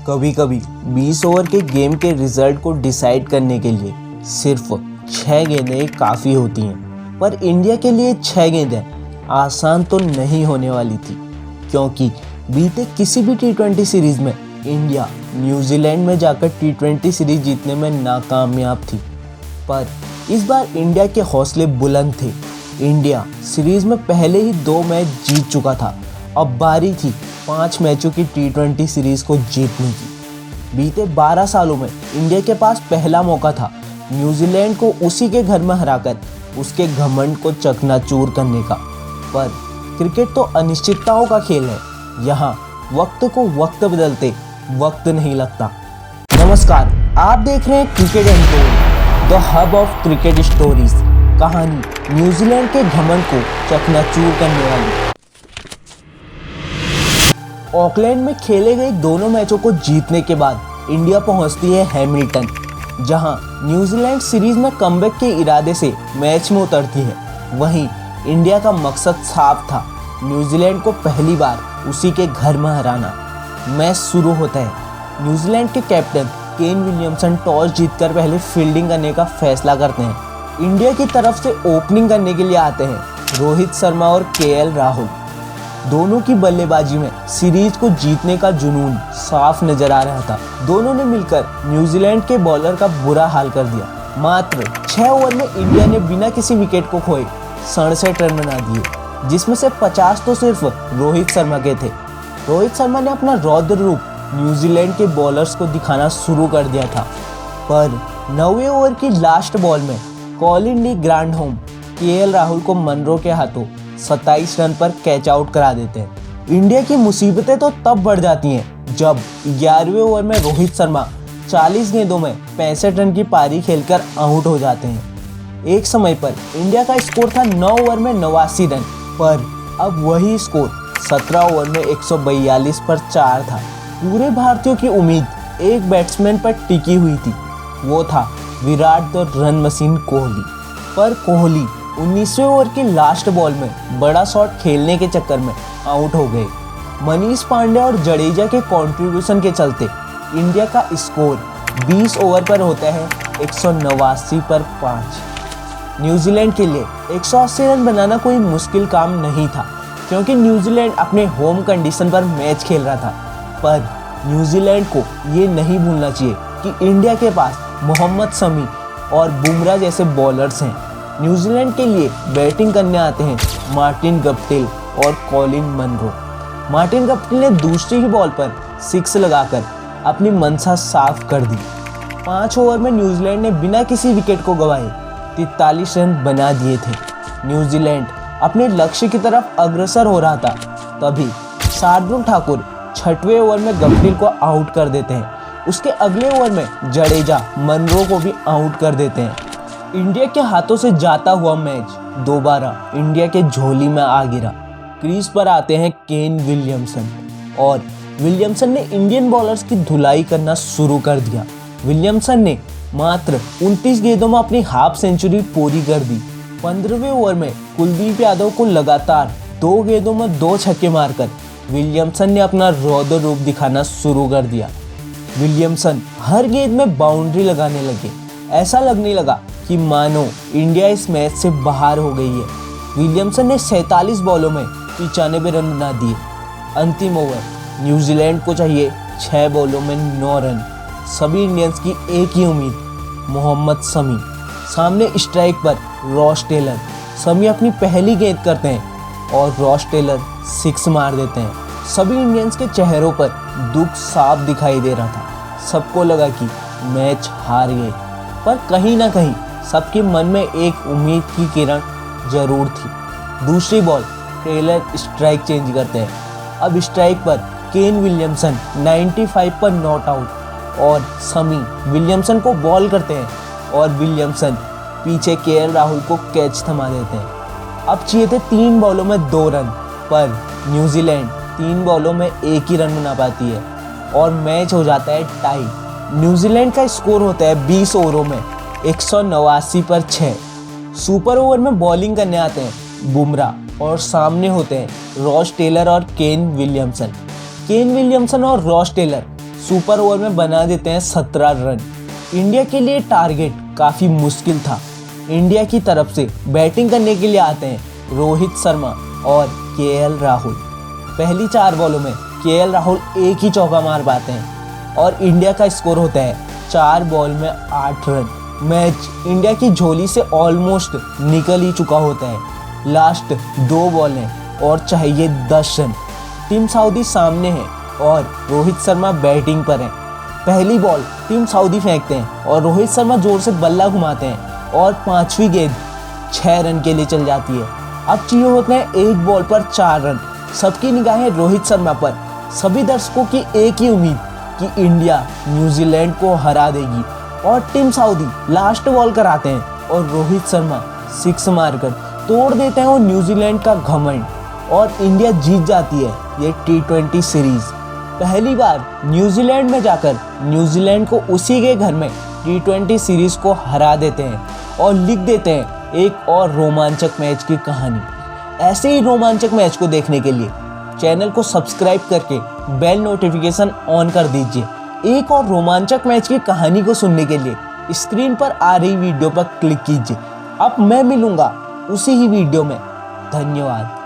कभी कभी 20 ओवर के गेम के रिजल्ट को डिसाइड करने के लिए सिर्फ 6 गेंदें काफ़ी होती हैं, पर इंडिया के लिए 6 गेंदें आसान तो नहीं होने वाली थी, क्योंकि बीते किसी भी टी20 सीरीज़ में इंडिया न्यूजीलैंड में जाकर टी20 सीरीज़ जीतने में नाकामयाब थी। पर इस बार इंडिया के हौसले बुलंद थे। इंडिया सीरीज़ में पहले ही 2 मैच जीत चुका था। अब बारी थी 5 मैचों की टी20 सीरीज़ को जीतने की। बीते 12 सालों में इंडिया के पास पहला मौका था न्यूजीलैंड को उसी के घर में हराकर उसके घमंड को चकनाचूर करने का। पर क्रिकेट तो अनिश्चितताओं का खेल है। यहाँ वक्त को वक्त बदलते वक्त नहीं लगता। नमस्कार, आप देख रहे हैं cricket untold, the hub of cricket stories. कहानी न्यूजीलैंड के घमंड को चकनाचूर करने वाली। ऑकलैंड में खेले गए दोनों मैचों को जीतने के बाद इंडिया पहुंचती है हैमिल्टन, जहां न्यूजीलैंड सीरीज में कमबैक के इरादे से मैच में उतरती है। वहीं इंडिया का मकसद साफ था, न्यूजीलैंड को पहली बार उसी के घर में हराना। मैच शुरू होता है। न्यूजीलैंड के कैप्टन केन विलियमसन टॉस जीतकर पहले फील्डिंग करने का फैसला करते हैं। इंडिया की तरफ से ओपनिंग करने के लिए आते हैं रोहित शर्मा और केएल राहुल। दोनों की बल्लेबाजी में सीरीज को जीतने का जुनून साफ नजर आ रहा था। दोनों ने मिलकर न्यूजीलैंड के बॉलर का बुरा हाल कर दिया। मात्र 6 ओवर में इंडिया ने बिना किसी विकेट को खोए 67 रन बना दिए, जिसमें से 50 तो सिर्फ रोहित शर्मा के थे। रोहित शर्मा ने अपना रौद्र रूप न्यूजीलैंड के बॉलर्स को दिखाना शुरू कर दिया था। पर 9वें ओवर की लास्ट बॉल में Colin de Grandhomme KL Rahul को मनरो के हाथों 27 रन पर कैच आउट करा देते हैं। इंडिया की मुसीबतें तो तब बढ़ जाती हैं जब 11वें ओवर में रोहित शर्मा 40 गेंदों में 65 रन की पारी खेलकर आउट हो जाते हैं। एक समय पर इंडिया का स्कोर था 9 ओवर में 89 रन, पर अब वही स्कोर 17 ओवर में 142 पर 4 था। पूरे भारतीयों की उम्मीद एक बैट्समैन पर टिकी हुई थी, वो था Virat the run machine Kohli. पर कोहली 19वें ओवर की लास्ट बॉल में बड़ा शॉट खेलने के चक्कर में आउट हो गए। मनीष पांडे और जडेजा के कंट्रीब्यूशन के चलते इंडिया का स्कोर 20 ओवर पर होता है 189 पर 5। न्यूजीलैंड के लिए 180 रन बनाना कोई मुश्किल काम नहीं था, क्योंकि न्यूजीलैंड अपने होम कंडीशन पर मैच खेल रहा था। पर न्यूजीलैंड को ये नहीं भूलना चाहिए कि इंडिया के पास मोहम्मद शमी और बुमराह जैसे बॉलर्स हैं। न्यूजीलैंड के लिए बैटिंग करने आते हैं मार्टिन गप्टिल और कॉलिन मनरो। मार्टिन गप्टिल ने दूसरी ही बॉल पर 6 लगाकर अपनी मंशा साफ कर दी। 5 ओवर में न्यूजीलैंड ने बिना किसी विकेट को गंवाए 43 रन बना दिए थे। न्यूजीलैंड अपने लक्ष्य की तरफ अग्रसर हो रहा था, तभी शार्दुल ठाकुर 6वें ओवर में गप्टिल को आउट कर देते हैं। उसके अगले ओवर में जडेजा मनरो को भी आउट कर देते हैं। इंडिया के हाथों से जाता हुआ मैच दोबारा इंडिया के झोली में आ गिरा। क्रीज पर आते हैं केन विलियमसन, और विलियमसन ने इंडियन बॉलर्स की धुलाई करना शुरू कर दिया। विलियमसन ने मात्र 29 गेंदों में अपनी हाफ सेंचुरी पूरी कर दी। 15वें ओवर में कुलदीप यादव को लगातार 2 गेंदों में 2 छक्के मारकर विलियमसन ने अपना रौद्र रूप दिखाना शुरू कर दिया। विलियमसन हर गेंद में बाउंड्री लगाने लगे। ऐसा लगने लगा कि मानो इंडिया इस मैच से बाहर हो गई है। विलियमसन ने 47 बॉलों में 95 रन बना दिए। अंतिम ओवर न्यूजीलैंड को चाहिए 6 बॉलों में 9 रन। सभी इंडियंस की एक ही उम्मीद, मोहम्मद शमी। सामने स्ट्राइक पर रॉस टेलर। शमी अपनी पहली गेंद करते हैं और रॉस टेलर 6 मार देते हैं। सभी इंडियंस के चेहरों पर दुख साफ दिखाई दे रहा था। सबको लगा कि मैच हार गए, पर कहीं ना कहीं सबके मन में एक उम्मीद की किरण जरूर थी। दूसरी बॉल टेलर स्ट्राइक चेंज करते हैं। अब स्ट्राइक पर केन विलियमसन 95 पर नॉट आउट, और शमी विलियमसन को बॉल करते हैं और विलियमसन पीछे केएल राहुल को कैच थमा देते हैं। अब चाहिए थे 3 बॉलों में 2 रन, पर न्यूजीलैंड 3 बॉलों में 1 ही रन बना पाती है और मैच हो जाता है टाई। न्यूजीलैंड का स्कोर होता है 20 ओवरों में 189 पर 6। सुपर ओवर में बॉलिंग करने आते हैं बुमराह और सामने होते हैं रॉस टेलर और केन विलियमसन। केन विलियमसन और रॉस टेलर सुपर ओवर में बना देते हैं 17 रन। इंडिया के लिए टारगेट काफ़ी मुश्किल था। इंडिया की तरफ से बैटिंग करने के लिए आते हैं रोहित शर्मा और केएल राहुल। पहली 4 बॉलों में केएल राहुल एक ही चौका मार पाते हैं और इंडिया का स्कोर होता है 4 बॉल में 8 रन। मैच इंडिया की झोली से ऑलमोस्ट निकल ही चुका होता है। लास्ट 2 बॉल हैं और चाहिए 10 रन। टीम सऊदी सामने है और रोहित शर्मा बैटिंग पर है। पहली बॉल टीम सऊदी फेंकते हैं और रोहित शर्मा जोर से बल्ला घुमाते हैं और 5वीं गेंद 6 रन के लिए चल जाती है। अब चाहिए होते हैं 1 बॉल पर 4 रन। सबकी निगाहें रोहित शर्मा पर। सभी दर्शकों की एक ही उम्मीद कि इंडिया न्यूजीलैंड को हरा देगी और टीम सऊदी लास्ट बॉल कराते हैं और रोहित शर्मा 6 मारकर तोड़ देते हैं और न्यूजीलैंड का घमंड और इंडिया जीत जाती है ये T20 सीरीज। पहली बार न्यूजीलैंड में जाकर न्यूजीलैंड को उसी के घर में T20 सीरीज को हरा देते हैं और लिख देते हैं एक और रोमांचक मैच की कहानी। ऐसे ही रोमांचक मैच को देखने के लिए चैनल को सब्सक्राइब करके बेल नोटिफिकेशन ऑन कर दीजिए। एक और रोमांचक मैच की कहानी को सुनने के लिए स्क्रीन पर आ रही वीडियो पर क्लिक कीजिए। अब मैं मिलूंगा उसी ही वीडियो में। धन्यवाद।